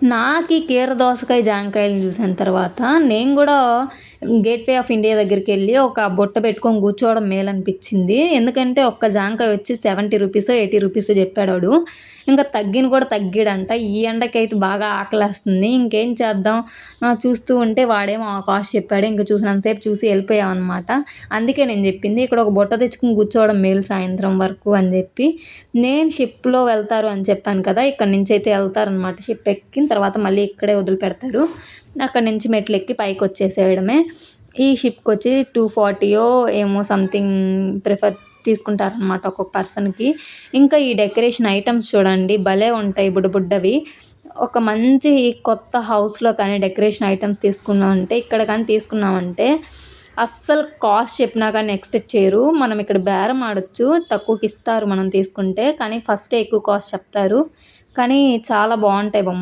నాకీ కీర దోసకాయ, జాంకాయలు చూసిన తర్వాత నేను గూడా గేట్‌వే ఆఫ్ ఇండియా దగ్గరికెళ్ళి ఒక బుట్ట పెట్టుకొని కూర్చోవడం మేలనిపిచ్చింది. ఎందుకంటే ఒక్క జాంకాయ వచ్చి రూ. 70 80 చెప్పాడాడు. ఇంక తగ్గిన కూడా తగ్గాడంట. ఈ ఎండకైతే బాగా ఆకలేస్తుంది. ఇంకేం చేద్దాం చూస్తూ ఉంటే వాడేమో ఆ కాస్ట్ చెప్పాడు. ఇంక చూసినంత సేపు చూసి ఎళ్ళిపోయామనమాట. అందుకే నేను జెప్పింది ఇక్కడ ఒక బుట్ట తెచ్చుకొని కూర్చోవడం మేలు సాయంత్రం వరకు అని జెప్పి. నేను షిప్‌లో వెళ్తారు అని చెప్పాను కదా! ఇక్కడి నుంచయితే ఎళ్తారనమాట. షిప్ ఎక్కిన తర్వాత మళ్ళీ ఇక్కడే వదిలిపెడతారు. అక్కడి నుంచి మెట్లెక్కి పైకొచ్చేసేయడమే. ఈ షిప్‌కొచ్చి 240 ఏమో సంథింగ్ తీసుకుంటారనమాట ఒక్కొక్క పర్సన్‌కి. ఇంకా ఈ డెకరేషన్ ఐటెమ్స్ చూడండి భలే ఉంటాయి బుడ్డవి. ఒక మంచి కొత్త హౌస్‌లో కానీ డెకరేషన్ ఐటెమ్స్ తీసుకున్నామంటే ఇక్కడ కానీ తీసుకున్నామంటే అస్సలు కాస్ట్ చెప్పినా కానీ ఎక్స్‌పెక్ట్ చేయరు. మనం ఇక్కడ బేరం ఆడొచ్చు. తక్కువకిస్తారు మనం తీసుకుంటే. కానీ ఫస్టే ఎక్కువ కాస్ట్ చెప్తారు. కానీ చాలా బావుంటాయి బొమ్మలు.